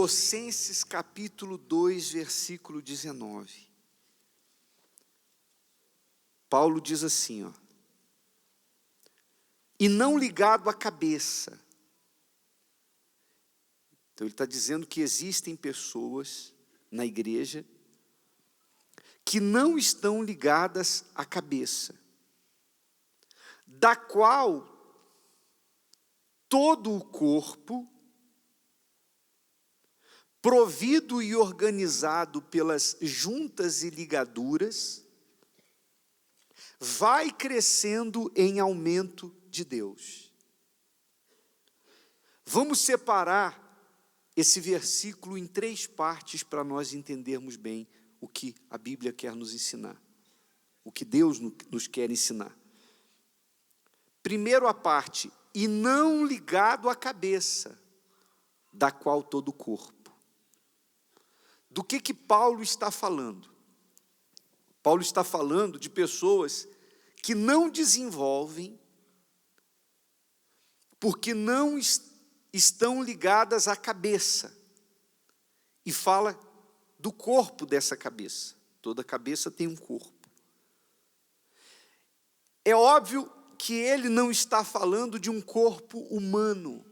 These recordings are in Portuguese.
Colossenses capítulo 2, versículo 19. Paulo diz assim, ó: e não ligado à cabeça. Então ele está dizendo que existem pessoas na igreja que não estão ligadas à cabeça, da qual todo o corpo, provido e organizado pelas juntas e ligaduras, vai crescendo em aumento de Deus. Vamos separar esse versículo em 3 partes para nós entendermos bem o que a Bíblia quer nos ensinar, o que Deus nos quer ensinar. Primeiro a parte, e não ligado à cabeça, da qual todo o corpo. Do que Paulo está falando? Paulo está falando de pessoas que não desenvolvem, porque não estão ligadas à cabeça. E fala do corpo dessa cabeça. Toda cabeça tem um corpo. É óbvio que ele não está falando de um corpo humano,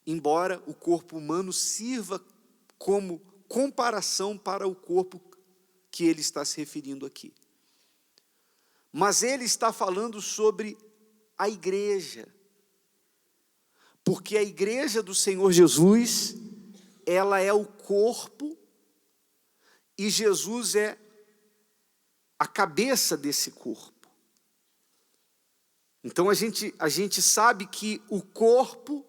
embora o corpo humano sirva como comparação para o corpo que ele está se referindo aqui. Mas ele está falando sobre a igreja, porque a igreja do Senhor Jesus, ela é o corpo, e Jesus é a cabeça desse corpo. Então a gente sabe que o corpo,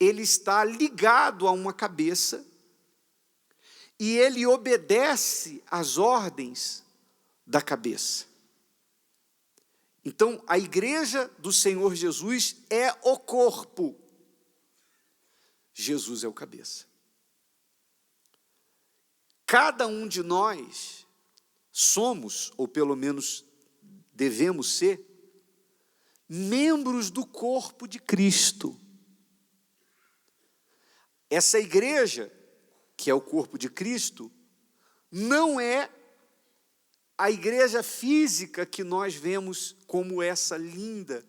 ele está ligado a uma cabeça, e ele obedece às ordens da cabeça. Então, a igreja do Senhor Jesus é o corpo. Jesus é o cabeça. Cada um de nós somos, ou pelo menos devemos ser, membros do corpo de Cristo. Essa igreja, que é o corpo de Cristo, não é a igreja física que nós vemos como essa linda,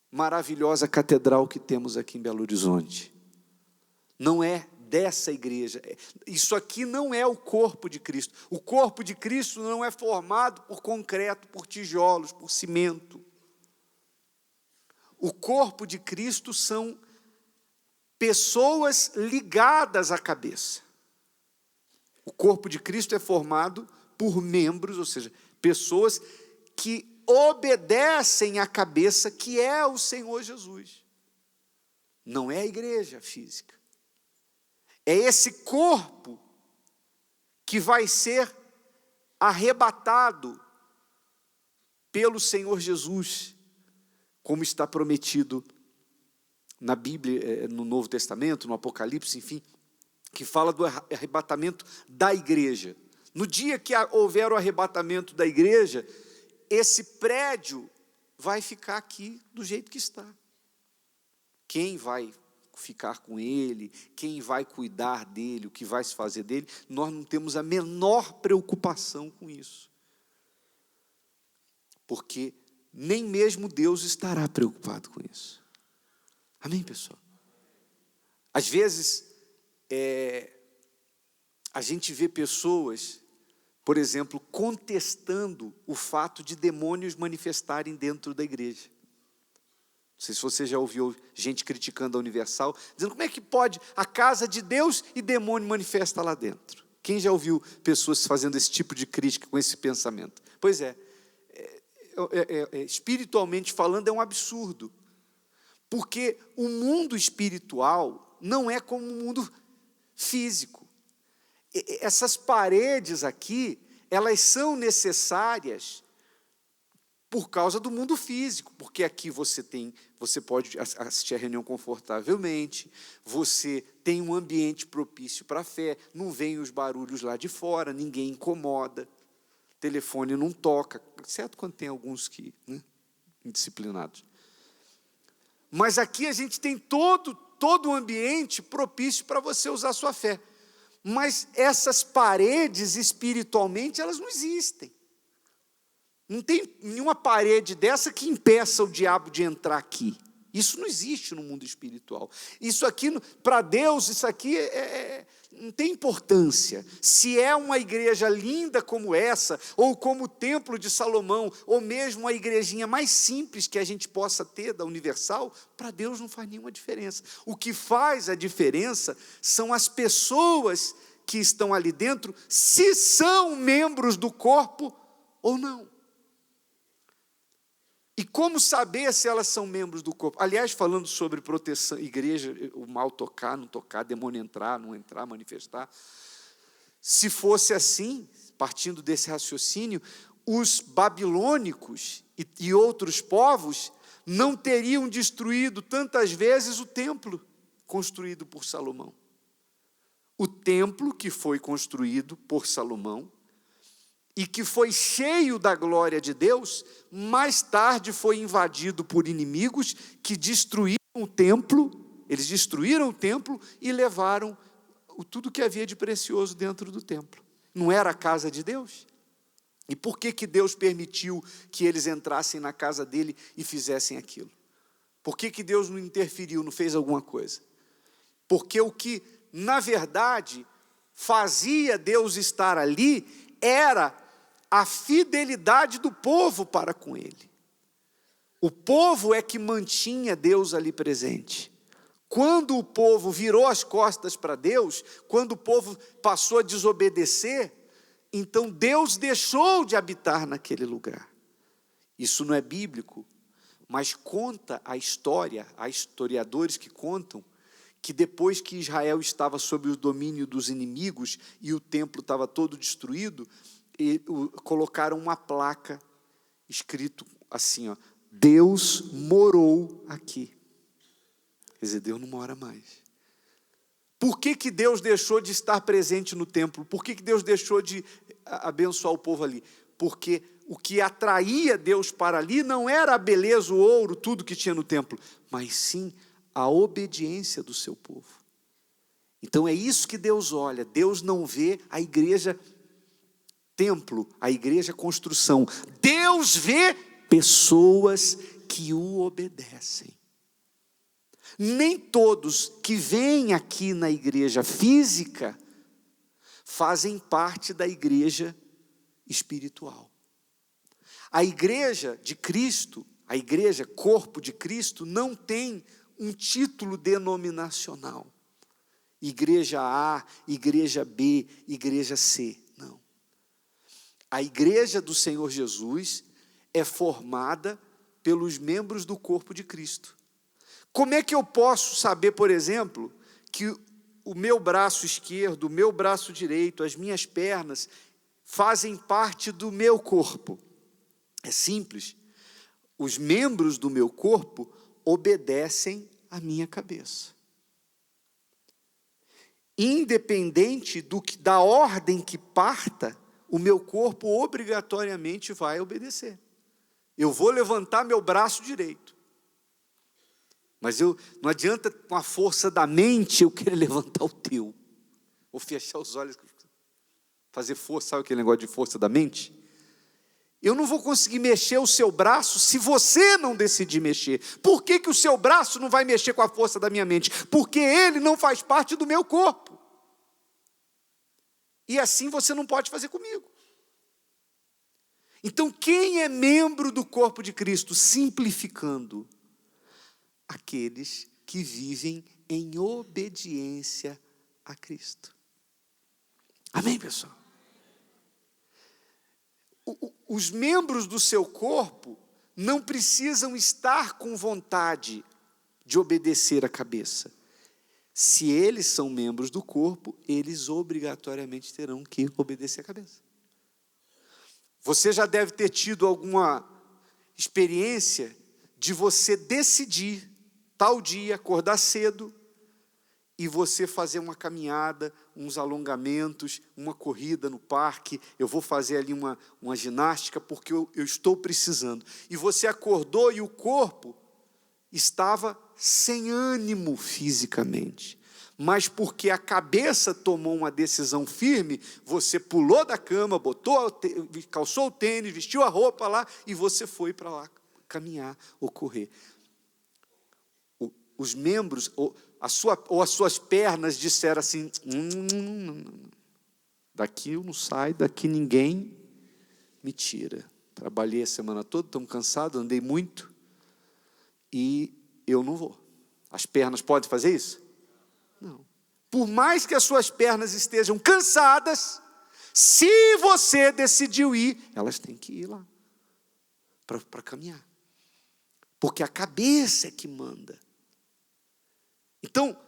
maravilhosa catedral que temos aqui em Belo Horizonte. Não é dessa igreja. Isso aqui não é o corpo de Cristo. O corpo de Cristo não é formado por concreto, por tijolos, por cimento. O corpo de Cristo são pessoas ligadas à cabeça. O corpo de Cristo é formado por membros, ou seja, pessoas que obedecem à cabeça, que é o Senhor Jesus. Não é a igreja física. É esse corpo que vai ser arrebatado pelo Senhor Jesus, como está prometido na Bíblia, no Novo Testamento, no Apocalipse, enfim, que fala do arrebatamento da igreja. No dia que houver o arrebatamento da igreja, esse prédio vai ficar aqui do jeito que está. Quem vai ficar com ele, quem vai cuidar dele, o que vai se fazer dele, nós não temos a menor preocupação com isso. Porque nem mesmo Deus estará preocupado com isso. Amém, pessoal? Às vezes, a gente vê pessoas, por exemplo, contestando o fato de demônios manifestarem dentro da igreja. Não sei se você já ouviu gente criticando a Universal, dizendo como é que pode a casa de Deus e demônio manifesta lá dentro. Quem já ouviu pessoas fazendo esse tipo de crítica com esse pensamento? Pois espiritualmente falando, é um absurdo. Porque o mundo espiritual não é como o mundo físico. Essas paredes aqui, elas são necessárias por causa do mundo físico, porque aqui você pode assistir a reunião confortavelmente, você tem um ambiente propício para a fé, não vem os barulhos lá de fora, ninguém incomoda, telefone não toca, exceto quando tem alguns que, indisciplinados. Mas aqui a gente tem todo todo o ambiente propício para você usar a sua fé. Mas essas paredes, espiritualmente, elas não existem. Não tem nenhuma parede dessa que impeça o diabo de entrar aqui. Isso não existe no mundo espiritual. Isso aqui, para Deus, isso aqui não tem importância. Se é uma igreja linda como essa, ou como o Templo de Salomão, ou mesmo uma igrejinha mais simples que a gente possa ter da Universal, para Deus não faz nenhuma diferença. O que faz a diferença são as pessoas que estão ali dentro, se são membros do corpo ou não. E como saber se elas são membros do corpo? Aliás, falando sobre proteção, igreja, o mal tocar, não tocar, demônio entrar, não entrar, manifestar. Se fosse assim, partindo desse raciocínio, os babilônicos e outros povos não teriam destruído tantas vezes o templo construído por Salomão. O templo que foi construído por Salomão, e que foi cheio da glória de Deus, mais tarde foi invadido por inimigos que destruíram o templo, eles destruíram o templo e levaram tudo que havia de precioso dentro do templo. Não era a casa de Deus? E por que Deus permitiu que eles entrassem na casa dele e fizessem aquilo? Por que Deus não interferiu, não fez alguma coisa? Porque o que, na verdade, fazia Deus estar ali era a fidelidade do povo para com ele. O povo é que mantinha Deus ali presente. Quando o povo virou as costas para Deus, quando o povo passou a desobedecer, então Deus deixou de habitar naquele lugar. Isso não é bíblico, mas conta a história, há historiadores que contam, que depois que Israel estava sob o domínio dos inimigos e o templo estava todo destruído, e colocaram uma placa escrito assim, ó, Deus morou aqui. Quer dizer, Deus não mora mais. Por que Deus deixou de estar presente no templo? Por que Deus deixou de abençoar o povo ali? Porque o que atraía Deus para ali não era a beleza, o ouro, tudo que tinha no templo, mas sim a obediência do seu povo. Então é isso que Deus olha. Deus não vê a igreja templo, a igreja construção. Deus vê pessoas que o obedecem. Nem todos que vêm aqui na igreja física fazem parte da igreja espiritual. A igreja de Cristo, a igreja corpo de Cristo, não tem um título denominacional. Igreja A, igreja B, igreja C. A igreja do Senhor Jesus é formada pelos membros do corpo de Cristo. Como é que eu posso saber, por exemplo, que o meu braço esquerdo, o meu braço direito, as minhas pernas fazem parte do meu corpo? É simples. Os membros do meu corpo obedecem à minha cabeça. Independente da ordem que parta, o meu corpo obrigatoriamente vai obedecer. Eu vou levantar meu braço direito. Mas não adianta com a força da mente eu querer levantar o teu. Ou fechar os olhos, fazer força, sabe aquele negócio de força da mente? Eu não vou conseguir mexer o seu braço se você não decidir mexer. Por que o seu braço não vai mexer com a força da minha mente? Porque ele não faz parte do meu corpo. E assim você não pode fazer comigo. Então, quem é membro do corpo de Cristo? Simplificando, aqueles que vivem em obediência a Cristo. Amém, pessoal? Os membros do seu corpo não precisam estar com vontade de obedecer a cabeça. Se eles são membros do corpo, eles obrigatoriamente terão que obedecer a cabeça. Você já deve ter tido alguma experiência de você decidir, tal dia, acordar cedo, e você fazer uma caminhada, uns alongamentos, uma corrida no parque, eu vou fazer ali uma ginástica, porque eu estou precisando. E você acordou e o corpo estava sem ânimo fisicamente, mas porque a cabeça tomou uma decisão firme, você pulou da cama, calçou o tênis, vestiu a roupa lá e você foi para lá caminhar ou correr. Os membros ou as suas pernas disseram assim: daqui eu não saio, daqui ninguém me tira. Trabalhei a semana toda, estou cansado, andei muito e eu não vou. As pernas podem fazer isso? Não. Por mais que as suas pernas estejam cansadas, se você decidiu ir, elas têm que ir lá para caminhar. Porque a cabeça é que manda. Então,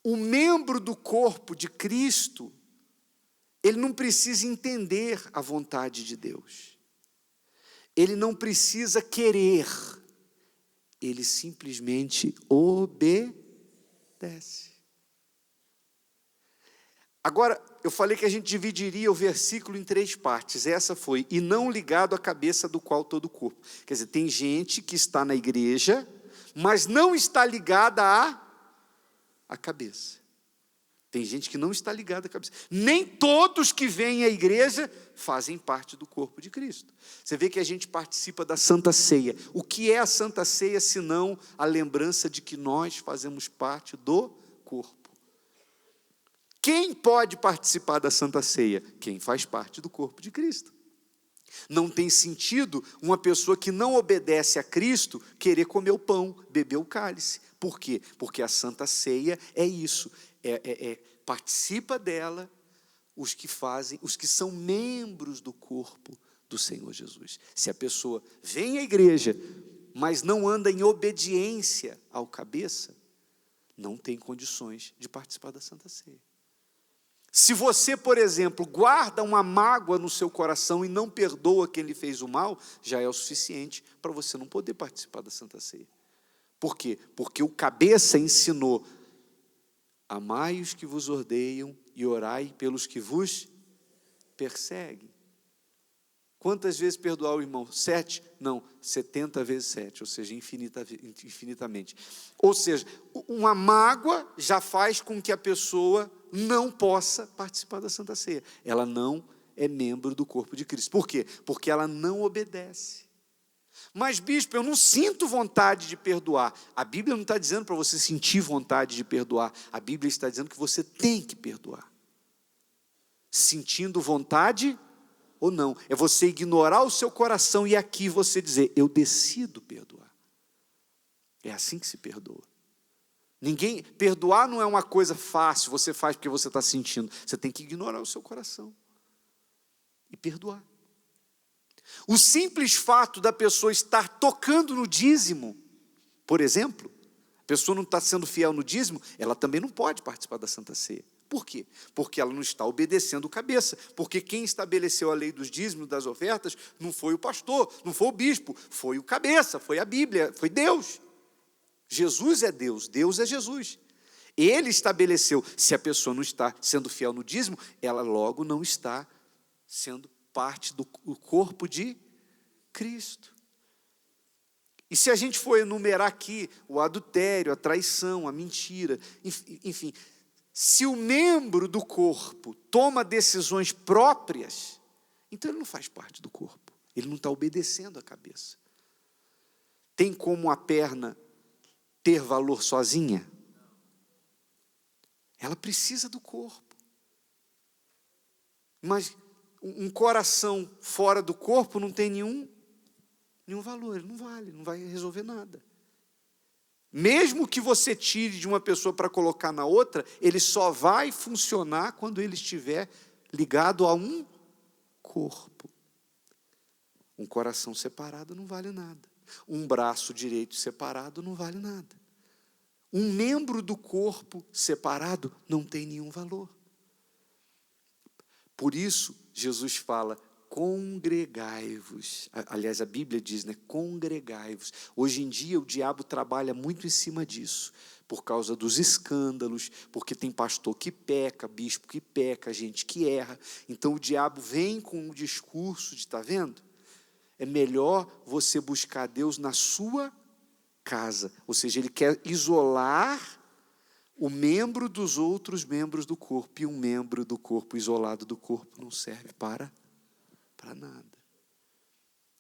o membro do corpo de Cristo, ele não precisa entender a vontade de Deus. Ele não precisa querer. Ele simplesmente obedece. Agora, eu falei que a gente dividiria o versículo em 3 partes. Essa foi: e não ligado à cabeça do qual todo o corpo. Quer dizer, tem gente que está na igreja, mas não está ligada à cabeça. Tem gente que não está ligada à cabeça. Nem todos que vêm à igreja fazem parte do corpo de Cristo. Você vê que a gente participa da Santa Ceia. O que é a Santa Ceia, senão a lembrança de que nós fazemos parte do corpo? Quem pode participar da Santa Ceia? Quem faz parte do corpo de Cristo. Não tem sentido uma pessoa que não obedece a Cristo querer comer o pão, beber o cálice. Por quê? Porque a Santa Ceia é isso. Participa dela os que são membros do corpo do Senhor Jesus. Se a pessoa vem à igreja, mas não anda em obediência ao cabeça, não tem condições de participar da Santa Ceia. Se você, por exemplo, guarda uma mágoa no seu coração e não perdoa quem lhe fez o mal, já é o suficiente para você não poder participar da Santa Ceia. Por quê? Porque o cabeça ensinou: amai os que vos odeiam e orai pelos que vos perseguem. Quantas vezes perdoar o irmão? 7? Não, 70 vezes 7, ou seja, infinitamente. Ou seja, uma mágoa já faz com que a pessoa não possa participar da Santa Ceia. Ela não é membro do corpo de Cristo. Por quê? Porque ela não obedece. Mas, bispo, eu não sinto vontade de perdoar. A Bíblia não está dizendo para você sentir vontade de perdoar. A Bíblia está dizendo que você tem que perdoar. Sentindo vontade ou não. É você ignorar o seu coração e aqui você dizer: eu decido perdoar. É assim que se perdoa. Perdoar não é uma coisa fácil, você faz porque você está sentindo. Você tem que ignorar o seu coração e perdoar. O simples fato da pessoa estar tocando no dízimo, por exemplo, a pessoa não está sendo fiel no dízimo, ela também não pode participar da Santa Ceia. Por quê? Porque ela não está obedecendo o cabeça. Porque quem estabeleceu a lei dos dízimos, das ofertas, não foi o pastor, não foi o bispo, foi o cabeça, foi a Bíblia, foi Deus. Jesus é Deus, Deus é Jesus. Ele estabeleceu. Se a pessoa não está sendo fiel no dízimo, ela logo não está sendo parte do corpo de Cristo. E se a gente for enumerar aqui o adultério, a traição, a mentira, enfim, se o membro do corpo toma decisões próprias, então ele não faz parte do corpo, ele não está obedecendo a cabeça. Tem como a perna ter valor sozinha? Ela precisa do corpo. Mas um coração fora do corpo não tem nenhum valor, ele não vale, não vai resolver nada. Mesmo que você tire de uma pessoa para colocar na outra, ele só vai funcionar quando ele estiver ligado a um corpo. Um coração separado não vale nada. Um braço direito separado não vale nada. Um membro do corpo separado não tem nenhum valor. Por isso, Jesus fala: congregai-vos. Aliás, a Bíblia diz, né? Congregai-vos. Hoje em dia, o diabo trabalha muito em cima disso, por causa dos escândalos, porque tem pastor que peca, bispo que peca, gente que erra. Então, o diabo vem com um discurso de: está vendo? É melhor você buscar Deus na sua casa. Ou seja, ele quer isolar o membro dos outros membros do corpo. E um membro do corpo isolado do corpo não serve para nada.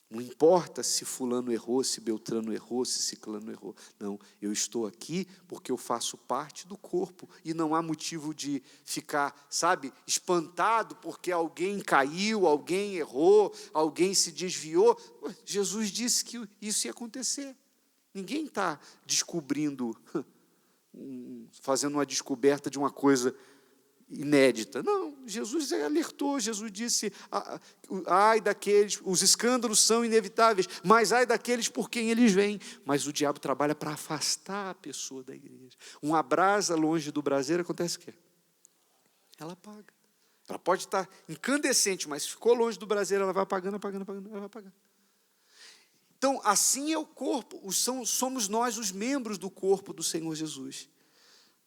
Não importa se fulano errou, se Beltrano errou, se ciclano errou. Não, eu estou aqui porque eu faço parte do corpo. E não há motivo de ficar, espantado porque alguém caiu, alguém errou, alguém se desviou. Jesus disse que isso ia acontecer. Ninguém está descobrindo, fazendo uma descoberta de uma coisa inédita. Não, Jesus alertou, Jesus disse, ai daqueles, os escândalos são inevitáveis, mas ai daqueles por quem eles vêm. Mas o diabo trabalha para afastar a pessoa da igreja. Uma brasa longe do braseiro, acontece o quê? Ela apaga. Ela pode estar incandescente, mas ficou longe do braseiro, ela vai apagando, ela vai apagando. Então, assim é o corpo, somos nós os membros do corpo do Senhor Jesus.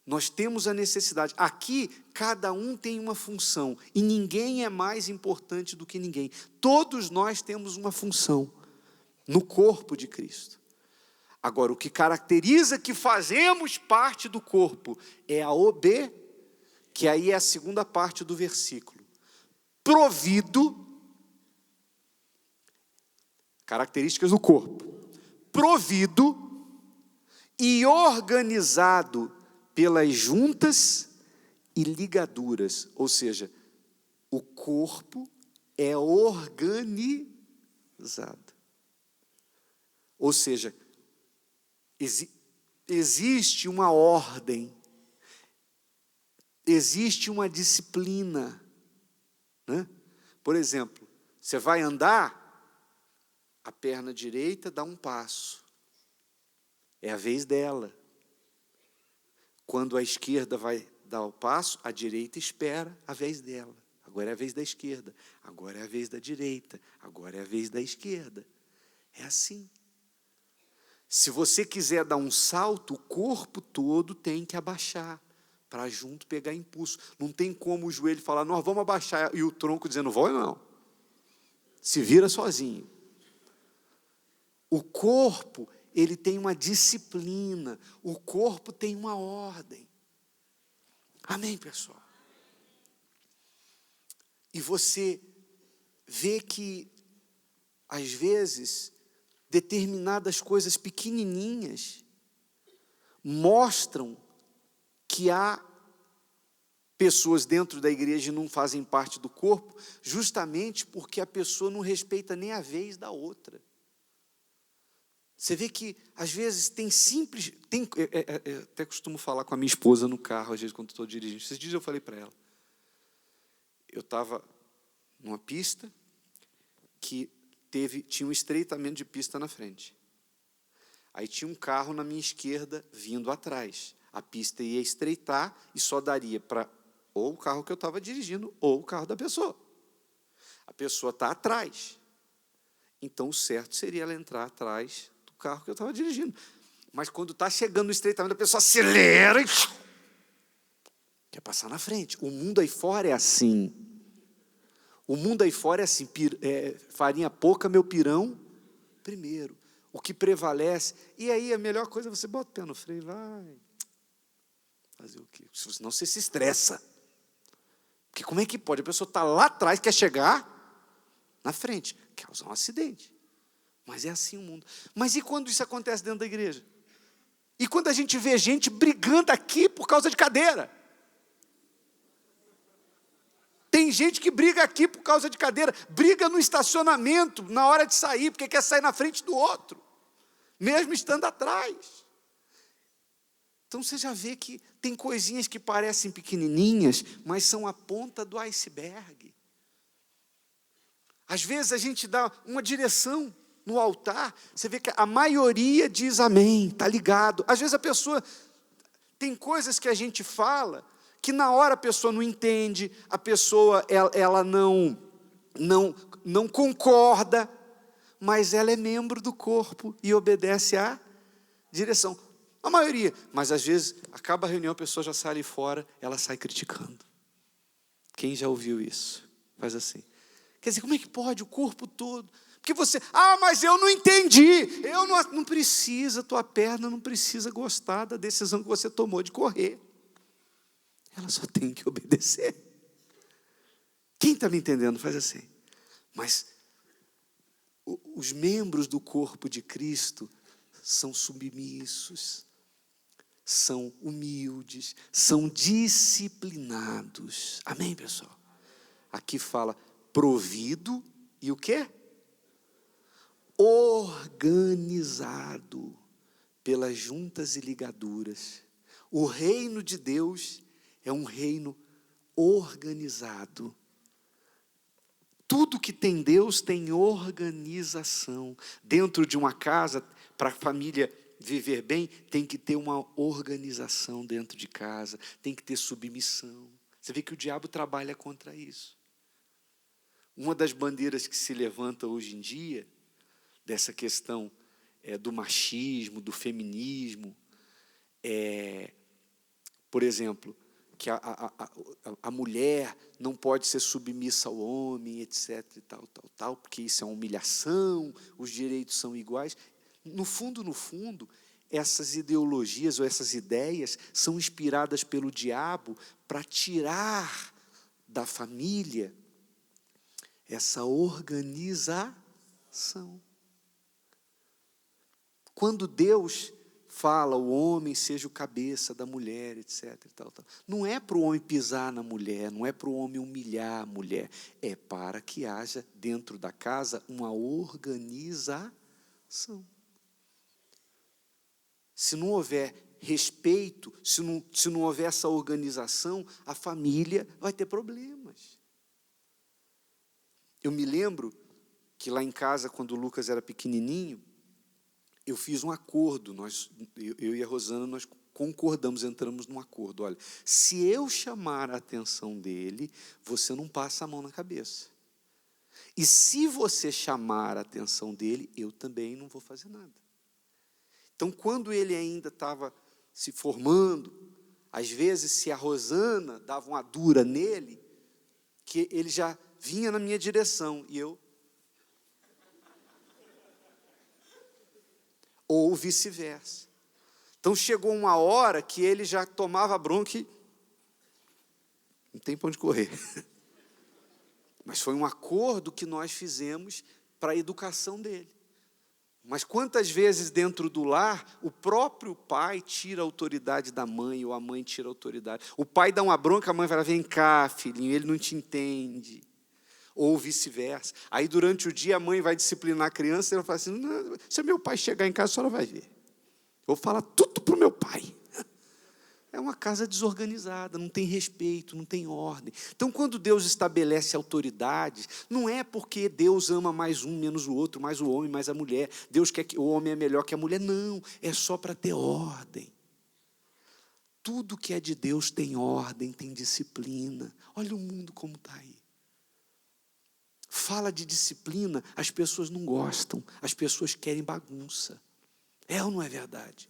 Nós temos a necessidade. Aqui, cada um tem uma função. E ninguém é mais importante do que ninguém. Todos nós temos uma função no corpo de Cristo. Agora, o que caracteriza que fazemos parte do corpo é a que aí é a segunda parte do versículo. Provido, características do corpo. Provido e organizado pelas juntas e ligaduras, ou seja, o corpo é organizado. Ou seja, existe uma ordem, existe uma disciplina, né? Por exemplo, você vai andar, a perna direita dá um passo, é a vez dela. Quando a esquerda vai dar o passo, a direita espera a vez dela. Agora é a vez da esquerda, agora é a vez da direita, agora é a vez da esquerda. É assim. Se você quiser dar um salto, o corpo todo tem que abaixar, para junto pegar impulso. Não tem como o joelho falar, nós vamos abaixar, e o tronco dizendo, vou não. Se vira sozinho. O corpo, ele tem uma disciplina, o corpo tem uma ordem. Amém, pessoal? E você vê que, às vezes, determinadas coisas pequenininhas mostram que há pessoas dentro da igreja que não fazem parte do corpo, justamente porque a pessoa não respeita nem a vez da outra. Você vê que, às vezes, eu até costumo falar com a minha esposa no carro, às vezes, quando estou dirigindo. Esses dias eu falei para ela, eu estava numa pista que tinha um estreitamento de pista na frente. Aí tinha um carro na minha esquerda vindo atrás. A pista ia estreitar e só daria para ou o carro que eu estava dirigindo ou o carro da pessoa. A pessoa está atrás. Então, o certo seria ela entrar atrás do carro que eu estava dirigindo. Mas, quando está chegando no estreitamento, a pessoa acelera e quer passar na frente. O mundo aí fora é assim. O mundo aí fora é assim, farinha pouca, meu pirão primeiro. O que prevalece. E aí, a melhor coisa é você bota o pé no freio, vai. Fazer o quê? Senão você se estressa. Porque como é que pode? A pessoa está lá atrás, quer chegar na frente, quer causar um acidente. Mas é assim o mundo. Mas e quando isso acontece dentro da igreja? E quando a gente vê gente brigando aqui por causa de cadeira? Tem gente que briga aqui por causa de cadeira, briga no estacionamento, na hora de sair, porque quer sair na frente do outro, mesmo estando atrás. Então você já vê que tem coisinhas que parecem pequenininhas, mas são a ponta do iceberg. Às vezes a gente dá uma direção no altar, você vê que a maioria diz amém, está ligado. Às vezes a pessoa, tem coisas que a gente fala, que na hora a pessoa não entende, a pessoa ela não concorda, mas ela é membro do corpo e obedece à direção. A maioria, mas às vezes, acaba a reunião, a pessoa já sai ali fora, ela sai criticando. Quem já ouviu isso? Faz assim. Quer dizer, como é que pode o corpo todo? Porque você, mas eu não entendi. Não precisa, tua perna não precisa gostar da decisão que você tomou de correr. Ela só tem que obedecer. Quem está me entendendo faz assim. Mas os membros do corpo de Cristo são submissos, são humildes, são disciplinados. Amém, pessoal? Aqui fala provido e o quê? Organizado pelas juntas e ligaduras. O reino de Deus é um reino organizado. Tudo que tem Deus tem organização. Dentro de uma casa, para a família viver bem, tem que ter uma organização dentro de casa, tem que ter submissão. Você vê que o diabo trabalha contra isso. Uma das bandeiras que se levanta hoje em dia, dessa questão do machismo, do feminismo, por exemplo, que a mulher não pode ser submissa ao homem, etc, e tal, porque isso é uma humilhação, os direitos são iguais. No fundo, essas ideologias ou essas ideias são inspiradas pelo diabo para tirar da família essa organização. Quando Deus fala, o homem seja o cabeça da mulher, etc. E tal. Não é para o homem pisar na mulher, não é para o homem humilhar a mulher, é para que haja dentro da casa uma organização. Se não houver respeito, se não houver essa organização, a família vai ter problemas. Eu me lembro que lá em casa, quando o Lucas era pequenininho, eu fiz um acordo, eu e a Rosana, nós concordamos, entramos num acordo. Olha, se eu chamar a atenção dele, você não passa a mão na cabeça. E se você chamar a atenção dele, eu também não vou fazer nada. Então, quando ele ainda estava se formando, às vezes, se a Rosana dava uma dura nele, que ele já vinha na minha direção, e eu... Ou vice-versa. Então, chegou uma hora que ele já tomava bronca e não tem para onde correr. Mas foi um acordo que nós fizemos para a educação dele. Mas quantas vezes dentro do lar, o próprio pai tira a autoridade da mãe, ou a mãe tira a autoridade. O pai dá uma bronca, a mãe vai lá, vem cá, filhinho, ele não te entende. Ou vice-versa. Aí, durante o dia, a mãe vai disciplinar a criança, e ela fala assim, não, se meu pai chegar em casa, a senhora vai ver. Eu vou falar tudo para o meu pai. É uma casa desorganizada, não tem respeito, não tem ordem. Então, quando Deus estabelece autoridades, não é porque Deus ama mais um, menos o outro, mais o homem, mais a mulher. Deus quer que o homem é melhor que a mulher. Não, é só para ter ordem. Tudo que é de Deus tem ordem, tem disciplina. Olha o mundo como está aí. Fala de disciplina, as pessoas não gostam, as pessoas querem bagunça. É ou não é verdade?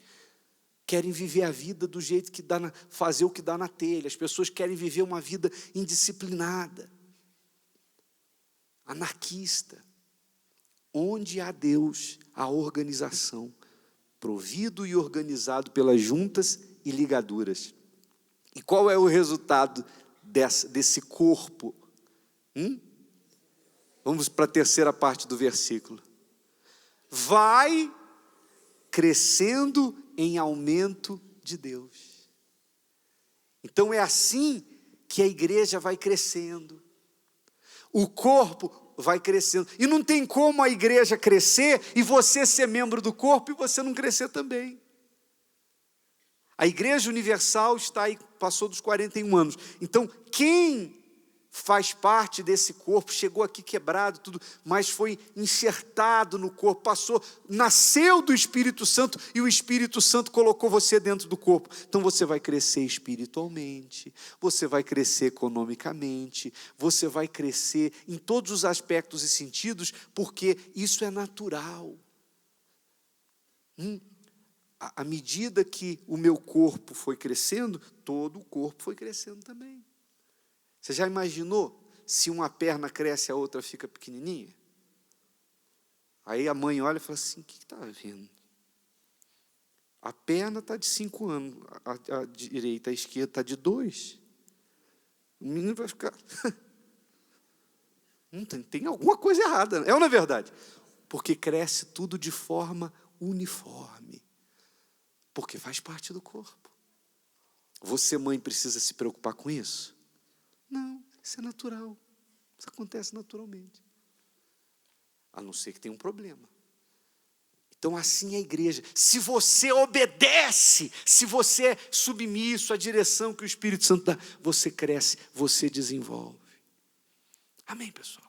Querem viver a vida do jeito que dá, fazer o que dá na telha. As pessoas querem viver uma vida indisciplinada, anarquista. Onde há Deus, há organização, provido e organizado pelas juntas e ligaduras. E qual é o resultado desse corpo? Vamos para a terceira parte do versículo. Vai crescendo em aumento de Deus. Então é assim que a igreja vai crescendo. O corpo vai crescendo. E não tem como a igreja crescer e você ser membro do corpo e você não crescer também. A Igreja Universal está aí, passou dos 41 anos. Então, quem faz parte desse corpo, chegou aqui quebrado, tudo, mas foi enxertado no corpo, nasceu do Espírito Santo, e o Espírito Santo colocou você dentro do corpo. Então você vai crescer espiritualmente, você vai crescer economicamente, você vai crescer em todos os aspectos e sentidos, porque isso é natural. À medida que o meu corpo foi crescendo, todo o corpo foi crescendo também. Você já imaginou se uma perna cresce e a outra fica pequenininha? Aí a mãe olha e fala assim, o que está havendo? A perna está de 5 anos, a direita, a esquerda está de 2. O menino vai ficar... Tem alguma coisa errada, é ou não é verdade? Porque cresce tudo de forma uniforme. Porque faz parte do corpo. Você, mãe, precisa se preocupar com isso? Não, isso é natural. Isso acontece naturalmente. A não ser que tenha um problema. Então, assim é a igreja. Se você obedece, se você é submisso à direção que o Espírito Santo dá, você cresce, você desenvolve. Amém, pessoal?